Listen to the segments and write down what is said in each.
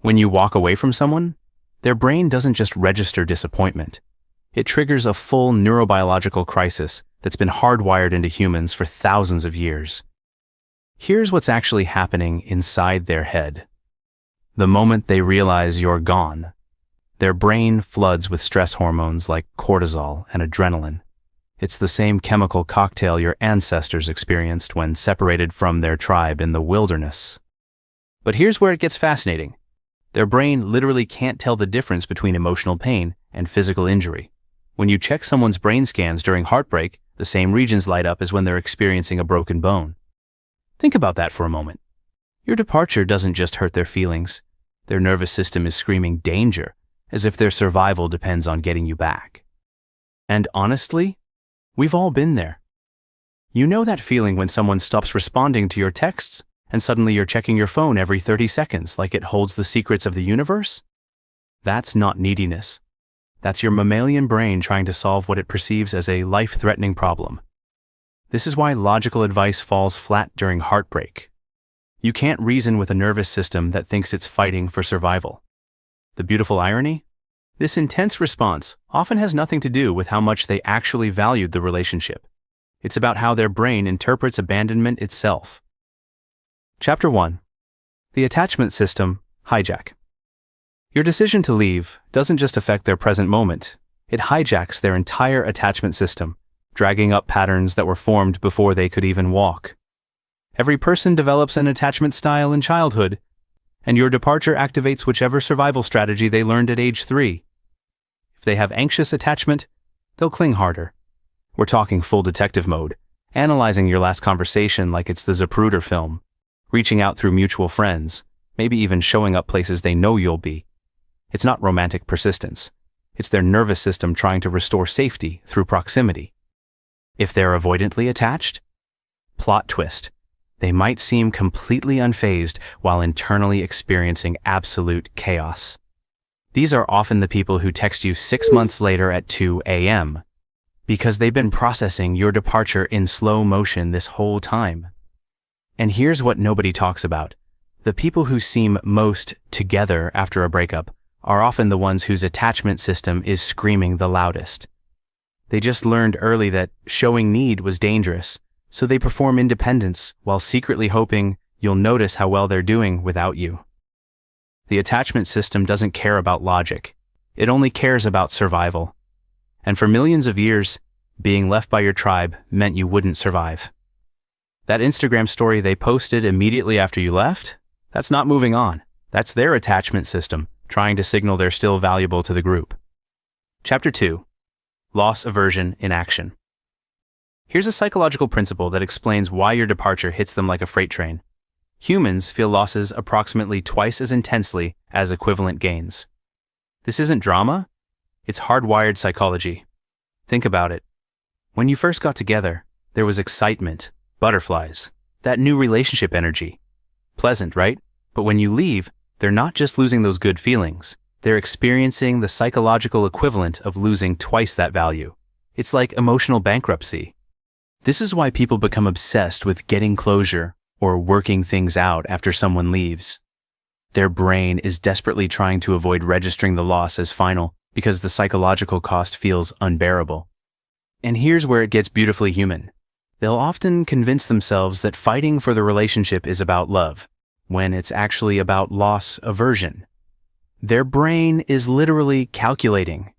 When you walk away from someone, their brain doesn't just register disappointment. It triggers a full neurobiological crisis that's been hardwired into humans for thousands of years. Here's what's actually happening inside their head. The moment they realize you're gone, their brain floods with stress hormones like cortisol and adrenaline. It's the same chemical cocktail your ancestors experienced when separated from their tribe in the wilderness. But here's where it gets fascinating. Their brain literally can't tell the difference between emotional pain and physical injury. When you check someone's brain scans during heartbreak, the same regions light up as when they're experiencing a broken bone. Think about that for a moment. Your departure doesn't just hurt their feelings. Their nervous system is screaming danger, as if their survival depends on getting you back. And honestly, we've all been there. You know that feeling when someone stops responding to your texts, and suddenly you're checking your phone every 30 seconds like it holds the secrets of the universe? That's not neediness. That's your mammalian brain trying to solve what it perceives as a life-threatening problem. This is why logical advice falls flat during heartbreak. You can't reason with a nervous system that thinks it's fighting for survival. The beautiful irony? This intense response often has nothing to do with how much they actually valued the relationship. It's about how their brain interprets abandonment itself. Chapter 1. The Attachment System, Hijack. Your decision to leave doesn't just affect their present moment, it hijacks their entire attachment system, dragging up patterns that were formed before they could even walk. Every person develops an attachment style in childhood, and your departure activates whichever survival strategy they learned at age 3. If they have anxious attachment, they'll cling harder. We're talking full detective mode, analyzing your last conversation like it's the Zapruder film, reaching out through mutual friends, maybe even showing up places they know you'll be. It's not romantic persistence. It's their nervous system trying to restore safety through proximity. If they're avoidantly attached, plot twist, they might seem completely unfazed while internally experiencing absolute chaos. These are often the people who text you 6 months later at 2 a.m. because they've been processing your departure in slow motion this whole time. And here's what nobody talks about. The people who seem most together after a breakup are often the ones whose attachment system is screaming the loudest. They just learned early that showing need was dangerous, so they perform independence while secretly hoping you'll notice how well they're doing without you. The attachment system doesn't care about logic. It only cares about survival. And for millions of years, being left by your tribe meant you wouldn't survive. That Instagram story they posted immediately after you left, that's not moving on. That's their attachment system, trying to signal they're still valuable to the group. Chapter 2. Loss aversion in action. Here's a psychological principle that explains why your departure hits them like a freight train. Humans feel losses approximately twice as intensely as equivalent gains. This isn't drama, it's hardwired psychology. Think about it. When you first got together, there was excitement, butterflies, that new relationship energy. Pleasant, right? But when you leave, they're not just losing those good feelings. They're experiencing the psychological equivalent of losing twice that value. It's like emotional bankruptcy. This is why people become obsessed with getting closure or working things out after someone leaves. Their brain is desperately trying to avoid registering the loss as final because the psychological cost feels unbearable. And here's where it gets beautifully human. They'll often convince themselves that fighting for the relationship is about love, when it's actually about loss aversion. Their brain is literally calculating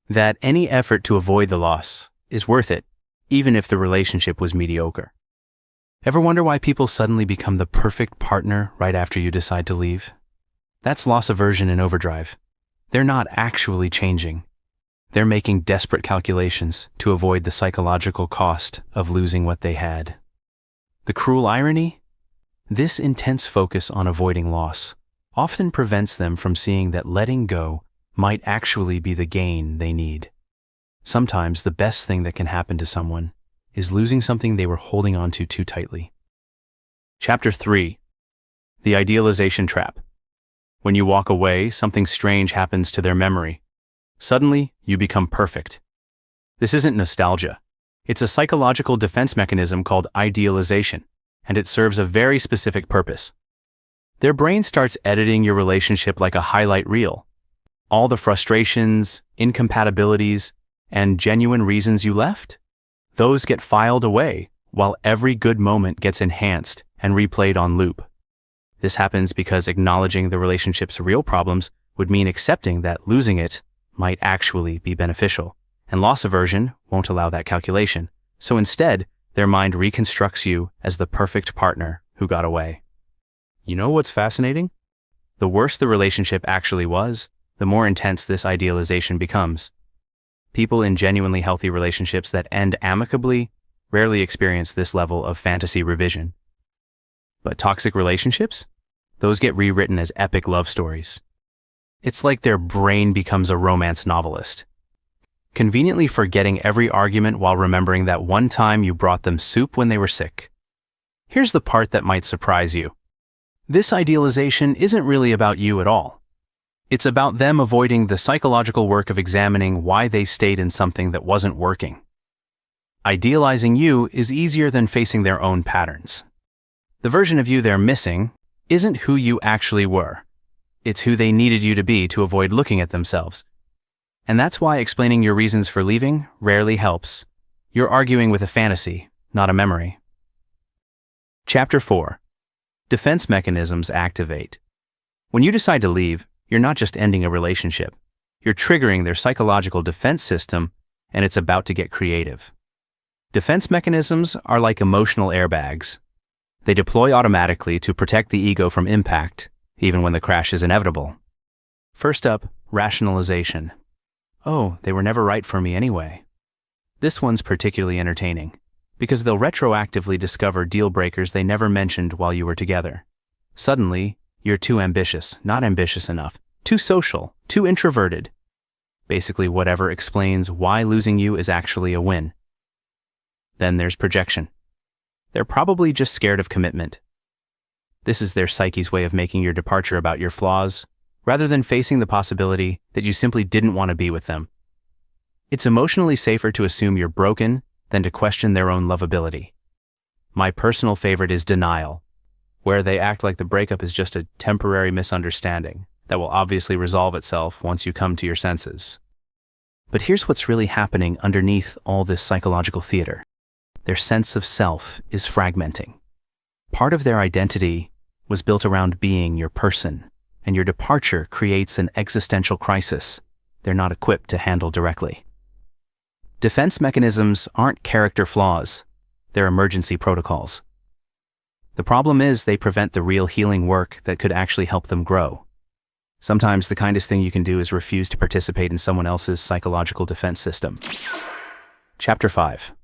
that any effort to avoid the loss is worth it, even if the relationship was mediocre. Ever wonder why people suddenly become the perfect partner right after you decide to leave? That's loss aversion in overdrive. They're not actually changing. They're making desperate calculations to avoid the psychological cost of losing what they had. The cruel irony? This intense focus on avoiding loss often prevents them from seeing that letting go might actually be the gain they need. Sometimes the best thing that can happen to someone is losing something they were holding on to too tightly. Chapter 3. The Idealization Trap. When you walk away, something strange happens to their memory. Suddenly, you become perfect. This isn't nostalgia. It's a psychological defense mechanism called idealization, and it serves a very specific purpose. Their brain starts editing your relationship like a highlight reel. All the frustrations, incompatibilities, and genuine reasons you left, those get filed away, while every good moment gets enhanced and replayed on loop. This happens because acknowledging the relationship's real problems would mean accepting that losing it might actually be beneficial, and loss aversion won't allow that calculation. So instead, their mind reconstructs you as the perfect partner who got away. You know what's fascinating? The worse the relationship actually was, the more intense this idealization becomes. People in genuinely healthy relationships that end amicably rarely experience this level of fantasy revision. But toxic relationships? Those get rewritten as epic love stories. It's like their brain becomes a romance novelist, conveniently forgetting every argument while remembering that one time you brought them soup when they were sick. Here's the part that might surprise you. This idealization isn't really about you at all. It's about them avoiding the psychological work of examining why they stayed in something that wasn't working. Idealizing you is easier than facing their own patterns. The version of you they're missing isn't who you actually were. It's who they needed you to be to avoid looking at themselves. And that's why explaining your reasons for leaving rarely helps. You're arguing with a fantasy, not a memory. Chapter 4. Defense mechanisms activate. When you decide to leave, you're not just ending a relationship. You're triggering their psychological defense system, and it's about to get creative. Defense mechanisms are like emotional airbags. They deploy automatically to protect the ego from impact, even when the crash is inevitable. First up, rationalization. Oh, they were never right for me anyway. This one's particularly entertaining, because they'll retroactively discover deal breakers they never mentioned while you were together. Suddenly, you're too ambitious, not ambitious enough, too social, too introverted. Basically, whatever explains why losing you is actually a win. Then there's projection. They're probably just scared of commitment. This is their psyche's way of making your departure about your flaws, rather than facing the possibility that you simply didn't want to be with them. It's emotionally safer to assume you're broken than to question their own lovability. My personal favorite is denial, where they act like the breakup is just a temporary misunderstanding that will obviously resolve itself once you come to your senses. But here's what's really happening underneath all this psychological theater. Their sense of self is fragmenting. Part of their identity was built around being your person, and your departure creates an existential crisis they're not equipped to handle directly. Defense mechanisms aren't character flaws, they're emergency protocols. The problem is they prevent the real healing work that could actually help them grow. Sometimes the kindest thing you can do is refuse to participate in someone else's psychological defense system. Chapter 5.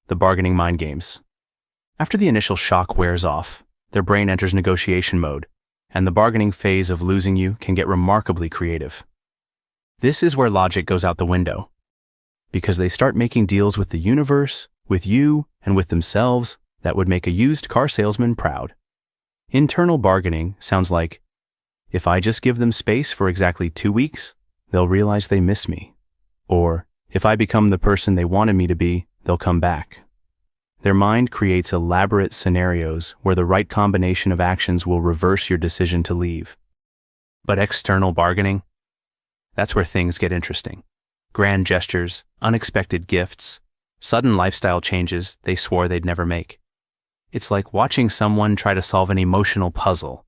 The bargaining mind games. After the initial shock wears off, their brain enters negotiation mode, and the bargaining phase of losing you can get remarkably creative. This is where logic goes out the window, because they start making deals with the universe, with you, and with themselves that would make a used car salesman proud. Internal bargaining sounds like, if I just give them space for exactly 2 weeks, they'll realize they miss me. Or, if I become the person they wanted me to be, they'll come back. Their mind creates elaborate scenarios where the right combination of actions will reverse your decision to leave. But external bargaining? That's where things get interesting. Grand gestures, unexpected gifts, sudden lifestyle changes they swore they'd never make. It's like watching someone try to solve an emotional puzzle.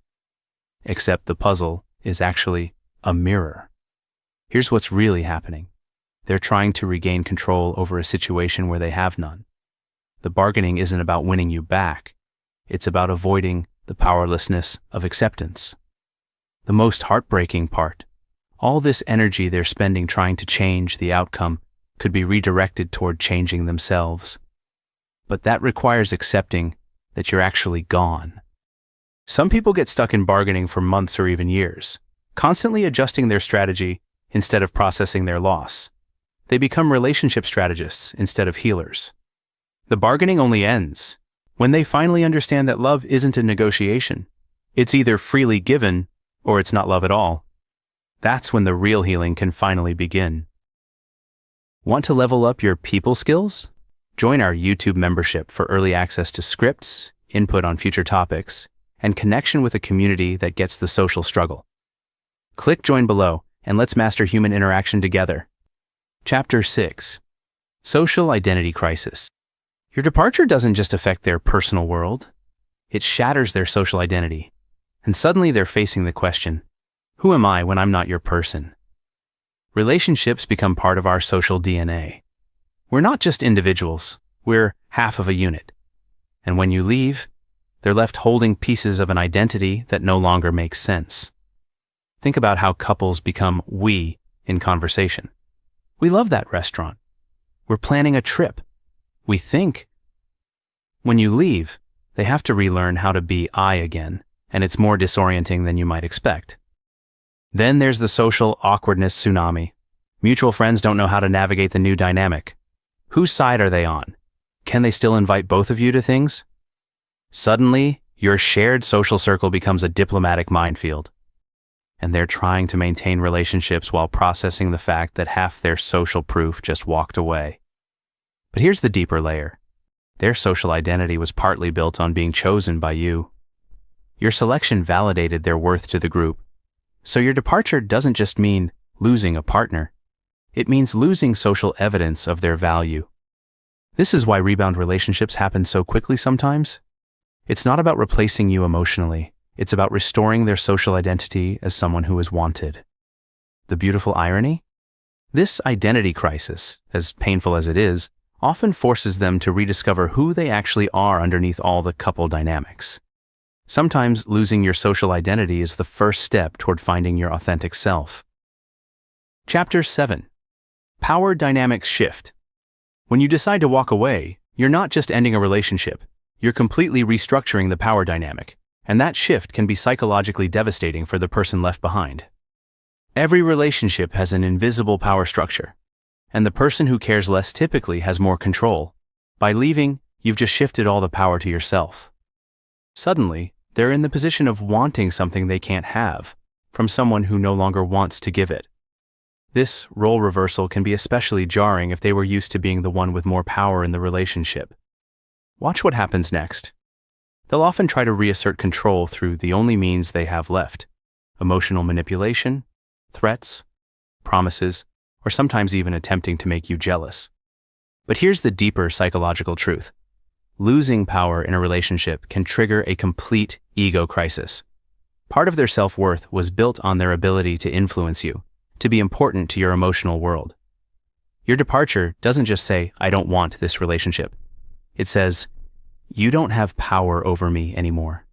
Except the puzzle is actually a mirror. Here's what's really happening. They're trying to regain control over a situation where they have none. The bargaining isn't about winning you back. It's about avoiding the powerlessness of acceptance. The most heartbreaking part, all this energy they're spending trying to change the outcome could be redirected toward changing themselves. But that requires accepting that you're actually gone. Some people get stuck in bargaining for months or even years, constantly adjusting their strategy instead of processing their loss. They become relationship strategists instead of healers. The bargaining only ends when they finally understand that love isn't a negotiation. It's either freely given or it's not love at all. That's when the real healing can finally begin. Want to level up your people skills? Join our YouTube membership for early access to scripts, input on future topics, and connection with a community that gets the social struggle. Click join below, and let's master human interaction together. Chapter 6. Social Identity Crisis. Your departure doesn't just affect their personal world, it shatters their social identity. And suddenly they're facing the question, who am I when I'm not your person? Relationships become part of our social DNA. We're not just individuals, we're half of a unit. And when you leave, they're left holding pieces of an identity that no longer makes sense. Think about how couples become we in conversation. We love that restaurant. We're planning a trip. We think. When you leave, they have to relearn how to be I again, and it's more disorienting than you might expect. Then there's the social awkwardness tsunami. Mutual friends don't know how to navigate the new dynamic. Whose side are they on? Can they still invite both of you to things? Suddenly, your shared social circle becomes a diplomatic minefield. And they're trying to maintain relationships while processing the fact that half their social proof just walked away. But here's the deeper layer. Their social identity was partly built on being chosen by you. Your selection validated their worth to the group. So your departure doesn't just mean losing a partner. It means losing social evidence of their value. This is why rebound relationships happen so quickly sometimes. It's not about replacing you emotionally. It's about restoring their social identity as someone who is wanted. The beautiful irony? This identity crisis, as painful as it is, often forces them to rediscover who they actually are underneath all the couple dynamics. Sometimes losing your social identity is the first step toward finding your authentic self. Chapter 7. Power Dynamics Shift. When you decide to walk away, you're not just ending a relationship, you're completely restructuring the power dynamic, and that shift can be psychologically devastating for the person left behind. Every relationship has an invisible power structure, and the person who cares less typically has more control. By leaving, you've just shifted all the power to yourself. Suddenly, they're in the position of wanting something they can't have, from someone who no longer wants to give it. This role reversal can be especially jarring if they were used to being the one with more power in the relationship. Watch what happens next. They'll often try to reassert control through the only means they have left: emotional manipulation, threats, promises, or sometimes even attempting to make you jealous. But here's the deeper psychological truth. Losing power in a relationship can trigger a complete ego crisis. Part of their self-worth was built on their ability to influence you, to be important to your emotional world. Your departure doesn't just say, "I don't want this relationship." It says, "You don't have power over me anymore."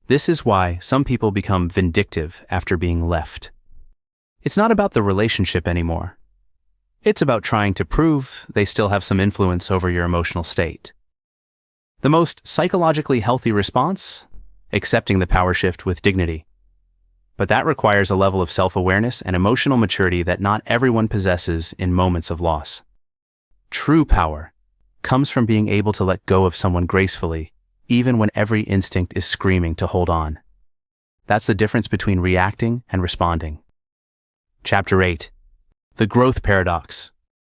This is why some people become vindictive after being left. It's not about the relationship anymore. It's about trying to prove they still have some influence over your emotional state. The most psychologically healthy response? Accepting the power shift with dignity. But that requires a level of self-awareness and emotional maturity that not everyone possesses in moments of loss. True power comes from being able to let go of someone gracefully, even when every instinct is screaming to hold on. That's the difference between reacting and responding. Chapter 8. The Growth Paradox.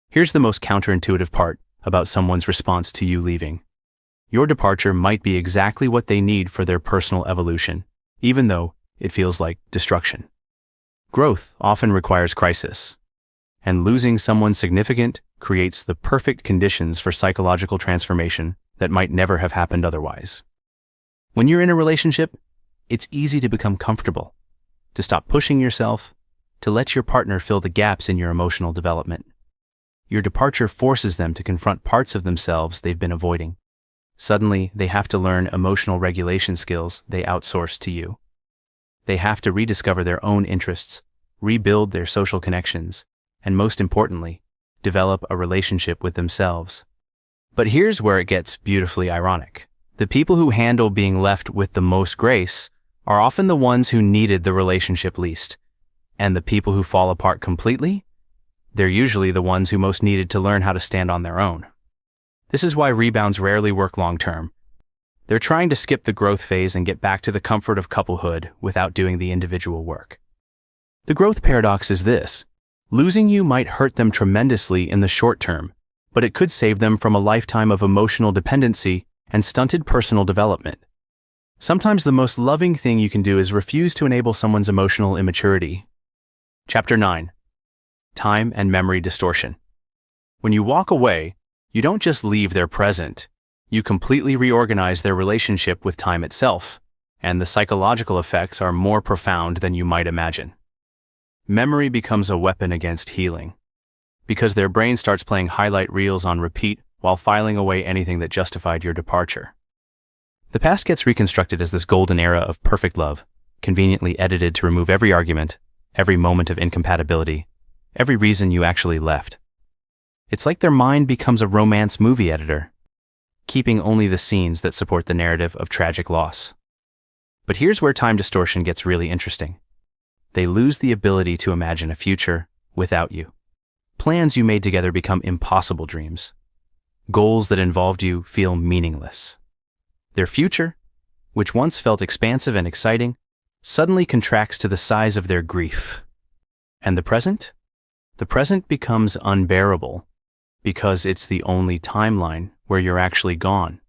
Here's the most counterintuitive part about someone's response to you leaving. Your departure might be exactly what they need for their personal evolution, even though it feels like destruction. Growth often requires crisis, and losing someone significant creates the perfect conditions for psychological transformation that might never have happened otherwise. When you're in a relationship, it's easy to become comfortable, to stop pushing yourself, to let your partner fill the gaps in your emotional development. Your departure forces them to confront parts of themselves they've been avoiding. Suddenly, they have to learn emotional regulation skills they outsourced to you. They have to rediscover their own interests, rebuild their social connections, and most importantly, develop a relationship with themselves. But here's where it gets beautifully ironic. The people who handle being left with the most grace are often the ones who needed the relationship least. And the people who fall apart completely? They're usually the ones who most needed to learn how to stand on their own. This is why rebounds rarely work long-term. They're trying to skip the growth phase and get back to the comfort of couplehood without doing the individual work. The growth paradox is this: losing you might hurt them tremendously in the short term, but it could save them from a lifetime of emotional dependency and stunted personal development. Sometimes the most loving thing you can do is refuse to enable someone's emotional immaturity. Chapter 9. Time and Memory Distortion. When you walk away, you don't just leave their present. You completely reorganize their relationship with time itself, and the psychological effects are more profound than you might imagine. Memory becomes a weapon against healing, because their brain starts playing highlight reels on repeat while filing away anything that justified your departure. The past gets reconstructed as this golden era of perfect love, conveniently edited to remove every argument, every moment of incompatibility, every reason you actually left. It's like their mind becomes a romance movie editor, keeping only the scenes that support the narrative of tragic loss. But here's where time distortion gets really interesting. They lose the ability to imagine a future without you. Plans you made together become impossible dreams. Goals that involved you feel meaningless. Their future, which once felt expansive and exciting, suddenly contracts to the size of their grief. And the present? The present becomes unbearable, because it's the only timeline where you're actually gone.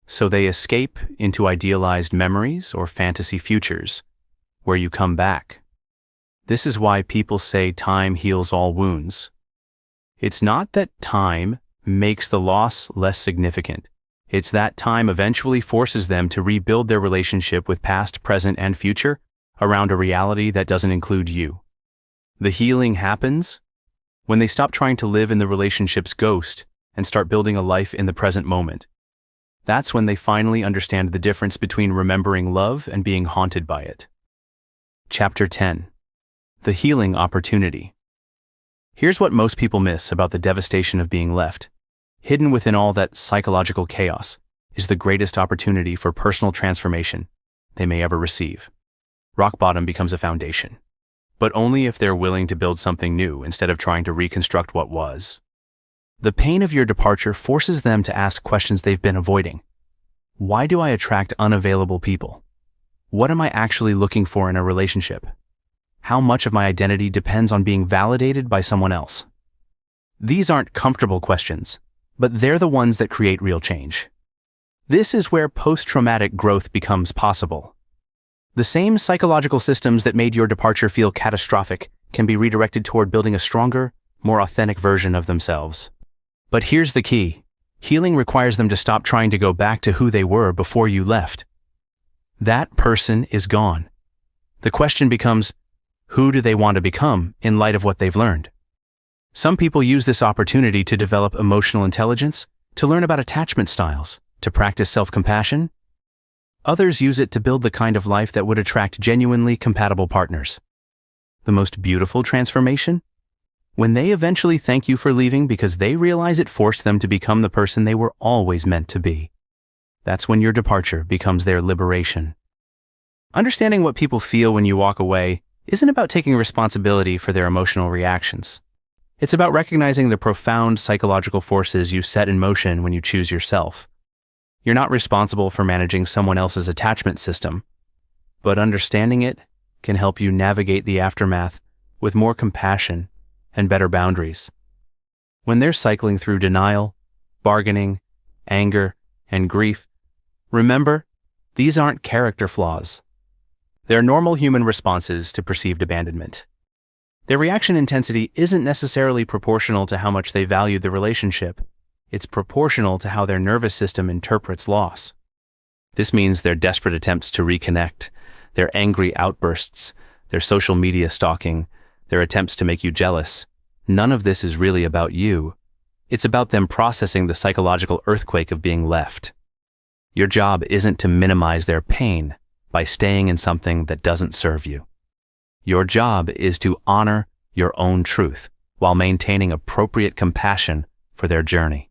So they escape into idealized memories or fantasy futures, where you come back. This is why people say time heals all wounds. It's not that time makes the loss less significant. It's that time eventually forces them to rebuild their relationship with past, present, and future around a reality that doesn't include you. The healing happens when they stop trying to live in the relationship's ghost and start building a life in the present moment. That's when they finally understand the difference between remembering love and being haunted by it. Chapter 10. The Healing Opportunity. Here's what most people miss about the devastation of being left. Hidden within all that psychological chaos is the greatest opportunity for personal transformation they may ever receive. Rock bottom becomes a foundation, but only if they're willing to build something new instead of trying to reconstruct what was. The pain of your departure forces them to ask questions they've been avoiding. Why do I attract unavailable people? What am I actually looking for in a relationship? How much of my identity depends on being validated by someone else? These aren't comfortable questions, but they're the ones that create real change. This is where post-traumatic growth becomes possible. The same psychological systems that made your departure feel catastrophic can be redirected toward building a stronger, more authentic version of themselves. But here's the key. Healing requires them to stop trying to go back to who they were before you left. That person is gone. The question becomes, who do they want to become in light of what they've learned? Some people use this opportunity to develop emotional intelligence, to learn about attachment styles, to practice self-compassion. Others use it to build the kind of life that would attract genuinely compatible partners. The most beautiful transformation? When they eventually thank you for leaving because they realize it forced them to become the person they were always meant to be. That's when your departure becomes their liberation. Understanding what people feel when you walk away isn't about taking responsibility for their emotional reactions. It's about recognizing the profound psychological forces you set in motion when you choose yourself. You're not responsible for managing someone else's attachment system, but understanding it can help you navigate the aftermath with more compassion and better boundaries. When they're cycling through denial, bargaining, anger, and grief, remember, these aren't character flaws. They're normal human responses to perceived abandonment. Their reaction intensity isn't necessarily proportional to how much they value the relationship. It's proportional to how their nervous system interprets loss. This means their desperate attempts to reconnect, their angry outbursts, their social media stalking, their attempts to make you jealous. None of this is really about you. It's about them processing the psychological earthquake of being left. Your job isn't to minimize their pain by staying in something that doesn't serve you. Your job is to honor your own truth while maintaining appropriate compassion for their journey.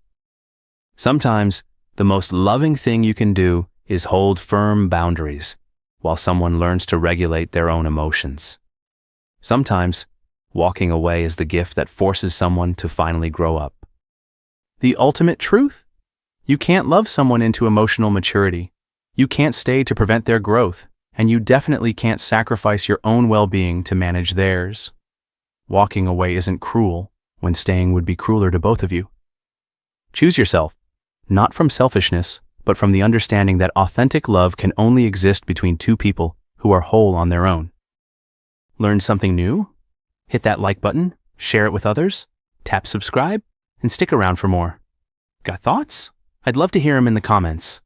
Sometimes, the most loving thing you can do is hold firm boundaries while someone learns to regulate their own emotions. Sometimes, walking away is the gift that forces someone to finally grow up. The ultimate truth? You can't love someone into emotional maturity. You can't stay to prevent their growth. And you definitely can't sacrifice your own well-being to manage theirs. Walking away isn't cruel when staying would be crueler to both of you. Choose yourself, not from selfishness, but from the understanding that authentic love can only exist between two people who are whole on their own. Learned something new? Hit that like button, share it with others, tap subscribe, and stick around for more. Got thoughts? I'd love to hear them in the comments.